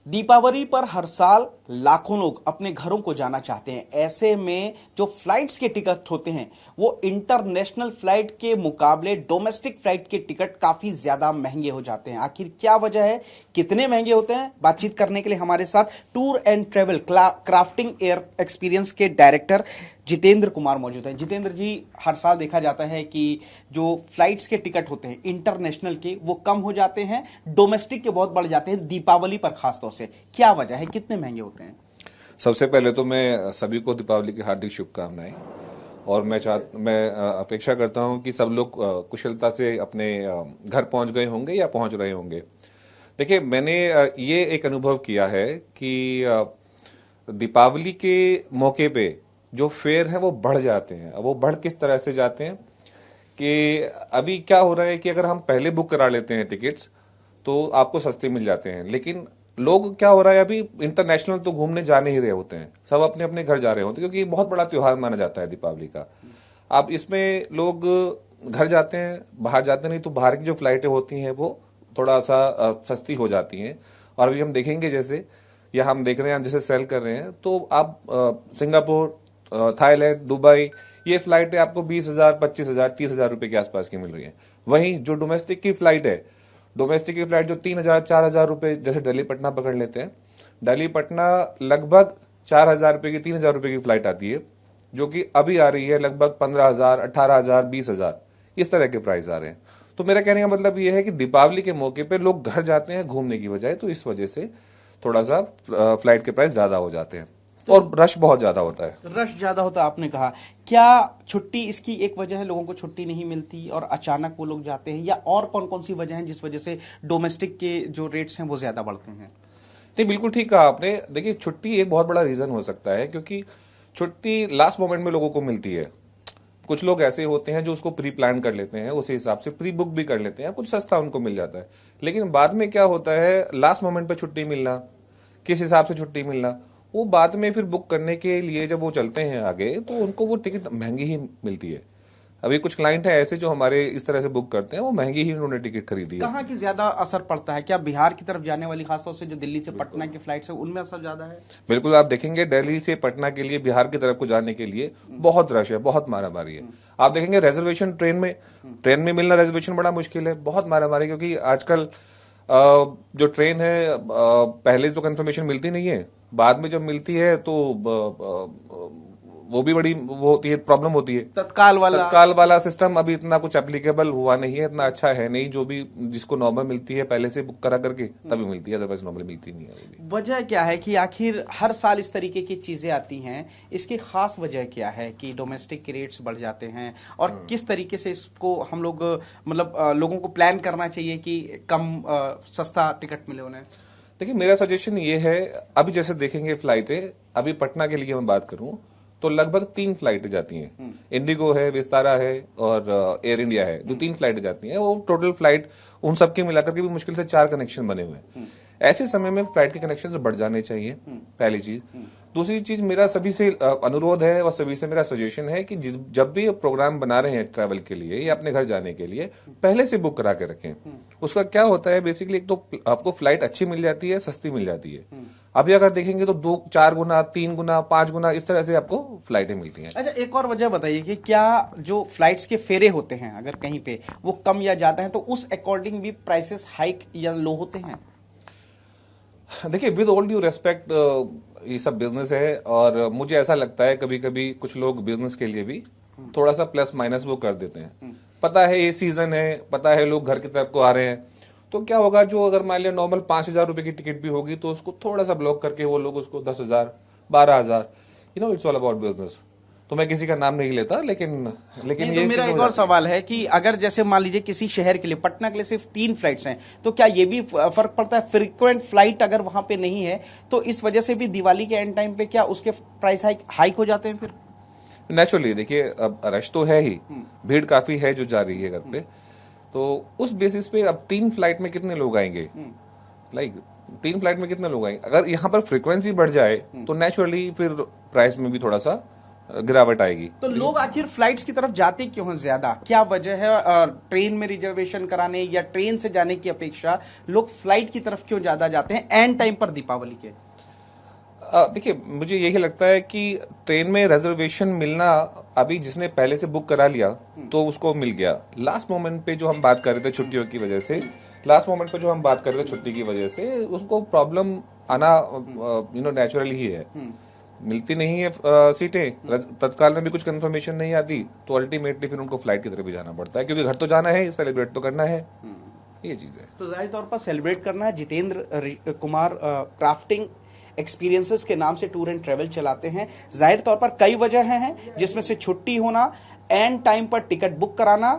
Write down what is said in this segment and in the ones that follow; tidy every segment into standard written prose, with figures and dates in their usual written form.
दीपावली पर हर साल लाखों लोग अपने घरों को जाना चाहते हैं। ऐसे में जो फ्लाइट्स के टिकट होते हैं वो इंटरनेशनल फ्लाइट के मुकाबले डोमेस्टिक फ्लाइट के टिकट काफी ज्यादा महंगे हो जाते हैं। आखिर क्या वजह है, कितने महंगे होते हैं? बातचीत करने के लिए हमारे साथ tour and travel crafting air experience के डायरेक्टर जितेंद्र कुमार मौजूद हैं। जितेंद्र जी, हर साल देखा जाता है कि जो फ्लाइट्स के टिकट होते हैं इंटरनेशनल के वो कम हो जाते हैं, डोमेस्टिक के बहुत बढ़ जाते हैं, दीपावली पर खासतौर से। क्या वजह है, कितने महंगे होते हैं? सबसे पहले तो मैं सभी को दीपावली की हार्दिक शुभकामनाएं। और मैं अपेक्षा करता हूं कि सब लोग कुशलता से अपने घर पहुंच गए होंगे या पहुंच रहे होंगे। देखिए, मैंने ये एक अनुभव किया है कि दीपावली के मौके पे जो फेयर है वो बढ़ जाते हैं। अब वो बढ़ किस तरह से जाते हैं कि अभी क्या हो रहा है कि अगर हम पहले बुक करा लेते हैं टिकट्स तो आपको सस्ते मिल जाते हैं, लेकिन लोग क्या हो रहा है अभी इंटरनेशनल तो घूमने जा नहीं रहे होते हैं, सब अपने अपने घर जा रहे होते हैं, क्योंकि बहुत बड़ा त्योहार माना जाता है दीपावली का। अब इसमें लोग घर जाते हैं, बाहर जाते नहीं, तो बाहर की जो फ्लाइटें होती हैं वो थोड़ा सा सस्ती हो जाती हैं। और अभी हम देखेंगे जैसे, या हम देख रहे हैं, हम जैसे सेल कर रहे हैं, तो आप सिंगापुर, थाईलैंड, दुबई, ये फ्लाइटें आपको 20,000, 25,000, 30,000 रुपए के आसपास की मिल रही है। वहीं जो डोमेस्टिक की फ्लाइट है, डोमेस्टिक की फ्लाइट जो 3,000, 4,000 रुपए, जैसे दिल्ली पटना पकड़ लेते हैं, दिल्ली पटना लगभग 4,000 रुपए की, 3,000 रुपए की फ्लाइट आती है, जो कि अभी आ रही है लगभग 15,000, 18,000, 20,000, इस तरह के प्राइस आ रहे हैं। तो मेरा कहने का मतलब ये है कि दीपावली के मौके पे लोग घर जाते हैं घूमने की बजाय, तो इस वजह से थोड़ा सा फ्लाइट के प्राइस ज्यादा हो जाते हैं और रश बहुत ज्यादा होता है। रश ज्यादा होता है, आपने कहा। क्या छुट्टी इसकी एक वजह है, लोगों को छुट्टी नहीं मिलती और अचानक वो लोग जाते हैं, या और कौन कौन सी वजह है जिस वजह से डोमेस्टिक के जो रेट्स हैं वो ज्यादा बढ़ते हैं? नहीं, बिल्कुल ठीक कहा आपने। देखिए, छुट्टी एक बहुत बड़ा रीजन हो सकता है, क्योंकि छुट्टी लास्ट मोमेंट में लोगों को मिलती है। कुछ लोग ऐसे होते हैं जो उसको प्री प्लान कर लेते हैं, उसी हिसाब से प्री बुक भी कर लेते हैं, कुछ सस्ता उनको मिल जाता है। लेकिन बाद में क्या होता है, लास्ट मोमेंट पे छुट्टी मिलना, किस हिसाब से छुट्टी मिलना, वो बाद में फिर बुक करने के लिए जब वो चलते हैं आगे, तो उनको वो टिकट महंगी ही मिलती है। अभी कुछ क्लाइंट है ऐसे जो हमारे इस तरह से बुक करते हैं, वो महंगी ही उन्होंने टिकट खरीदी है। कहाँ की ज्यादा असर पड़ता है? क्या बिहार की तरफ जाने वाली, खासतौर से जो दिल्ली से पटना की फ्लाइट है, उनमें असर ज्यादा है? बिल्कुल, आप देखेंगे दिल्ली से पटना के लिए, बिहार की तरफ को जाने के लिए बहुत रश है, बहुत मारामारी है। आप देखेंगे रिजर्वेशन ट्रेन में मिलना, रिजर्वेशन बड़ा मुश्किल है, बहुत मारामारी, क्योंकि आजकल जो ट्रेन है, पहले तो कंफर्मेशन मिलती नहीं है, बाद में जब मिलती है तो वो भी बड़ी वो होती है, प्रॉब्लम होती है। तत्काल वाला सिस्टम अभी इतना कुछ एप्लीकेबल हुआ नहीं है, इतना अच्छा है नहीं। जो भी जिसको नॉर्मल मिलती है पहले से बुक करा करके तभी मिलती है, अदरवाइज नॉर्मल मिलती नहीं है। वजह क्या है कि आखिर हर साल इस तरीके की चीजें आती हैं? इसकी खास वजह क्या है कि डोमेस्टिक के रेट्स बढ़ जाते हैं? और किस तरीके से इसको हम लोग, मतलब लोगों को प्लान करना चाहिए कि कम सस्ता टिकट मिले उन्हें? देखिए, मेरा सजेशन ये है, अभी जैसे देखेंगे फ्लाइटें, अभी पटना के लिए मैं बात करूं तो लगभग 3 फ्लाइटें जाती हैं। इंडिगो है, विस्तारा है और एयर इंडिया है, जो 3 फ्लाइटें जाती हैं। वो टोटल फ्लाइट उन सबके मिलाकर के भी मुश्किल से 4 कनेक्शन बने हुए हैं। ऐसे समय में फ्लाइट के कनेक्शन बढ़ जाने चाहिए, पहली चीज। दूसरी चीज, मेरा सभी से अनुरोध है और सभी से मेरा सजेशन है कि जब भी प्रोग्राम बना रहे हैं ट्रैवल के लिए या अपने घर जाने के लिए, पहले से बुक करा के रखें। उसका क्या होता है, बेसिकली एक तो आपको फ्लाइट अच्छी मिल जाती है, सस्ती मिल जाती है। अभी अगर देखेंगे तो 2-4 गुना, 3 गुना, 5 गुना इस तरह से आपको फ्लाइटें मिलती हैं। अच्छा, एक और वजह बताइए कि क्या जो फ्लाइट्स के फेरे होते हैं अगर कहीं पे वो कम या ज्यादा हैं, तो उस अकॉर्डिंग भी प्राइसेस हाइक या लो होते हैं? देखिए, विद ऑल ड्यू रेस्पेक्ट, ये सब बिजनेस है और मुझे ऐसा लगता है कभी कभी कुछ लोग बिजनेस के लिए भी थोड़ा सा प्लस माइनस वो कर देते हैं। पता है ये सीजन है, पता है लोग घर की तरफ को आ रहे हैं, तो क्या होगा, जो अगर मान लिया नॉर्मल 5,000 रुपए की टिकट भी होगी तो उसको थोड़ा सा ब्लॉक करके वो लोग उसको 10,000, 12,000, इट्स ऑल अबाउट बिजनेस। तो मैं किसी का नाम नहीं लेता, लेकिन ये तो मेरा एक और सवाल है कि अगर जैसे मान लीजिए किसी शहर के लिए, पटना के लिए सिर्फ 3 फ्लाइट्स हैं, तो क्या ये भी फर्क पड़ता है? फ्रीक्वेंट फ्लाइट अगर वहां पे नहीं है तो इस वजह से भी दिवाली के एंड टाइम पे क्या उसके प्राइस हाइक हो जाते हैं फिर? नेचुरली देखिए, अब रश तो है ही, भीड़ काफी है जो जा रही है घर पे, तो उस बेसिस पे अब 3 फ्लाइट में कितने लोग आएंगे, 3 फ्लाइट में कितने लोग आएंगे? अगर यहाँ पर फ्रीक्वेंसी बढ़ जाए तो नेचुरली फिर प्राइस में भी थोड़ा सा गिरावट आएगी। तो लोग आखिर फ्लाइट्स की तरफ जाते क्यों हैं ज्यादा? क्या वजह है ट्रेन में रिजर्वेशन कराने या ट्रेन से जाने की अपेक्षा लोग फ्लाइट की तरफ क्यों ज्यादा जाते हैं एंड टाइम पर दीपावली के? देखिए, मुझे यही लगता है कि ट्रेन में रिजर्वेशन मिलना, अभी जिसने पहले से बुक करा लिया तो उसको मिल गया। लास्ट मोमेंट पे जो हम बात कर रहे थे छुट्टियों की वजह से, लास्ट मोमेंट पे जो हम बात कर रहे थे छुट्टी की वजह से, उसको प्रॉब्लम आना नेचुरल ही है। मिलती नहीं है सीटें, तत्काल में भी कुछ कंफर्मेशन नहीं आती, तो अल्टीमेटली फिर उनको फ्लाइट की तरफ भी जाना पड़ता है, क्योंकि घर तो जाना है, सेलिब्रेट तो करना है। ये चीज है। तो जाहिर तौर पर सेलिब्रेट करना है। जितेंद्र कुमार क्राफ्टिंग एक्सपीरियंसेस के नाम से टूर एंड ट्रेवल चलाते हैं। जाहिर तौर पर कई वजह हैं, जिसमें से छुट्टी होना, एंड टाइम पर टिकट बुक कराना,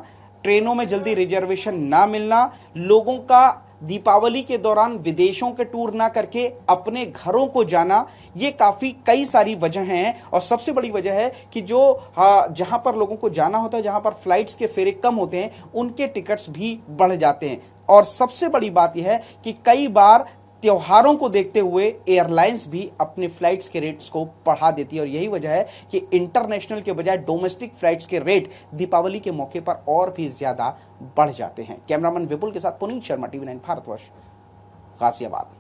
ट्रेनों में जल्दी रिजर्वेशन ना मिलना, लोगों का दीपावली के दौरान विदेशों के टूर ना करके अपने घरों को जाना, ये काफी कई सारी वजह हैं। और सबसे बड़ी वजह है कि जो जहां पर लोगों को जाना होता है, जहां पर फ्लाइट्स के फेरे कम होते हैं, उनके टिकट्स भी बढ़ जाते हैं। और सबसे बड़ी बात यह है कि कई बार त्योहारों को देखते हुए एयरलाइंस भी अपने फ्लाइट्स के रेट्स को बढ़ा देती है। और यही वजह है कि इंटरनेशनल के बजाय डोमेस्टिक फ्लाइट्स के रेट दीपावली के मौके पर और भी ज्यादा बढ़ जाते हैं। कैमरामैन विपुल के साथ पुनीत शर्मा, TV9 भारतवर्ष, गाजियाबाद।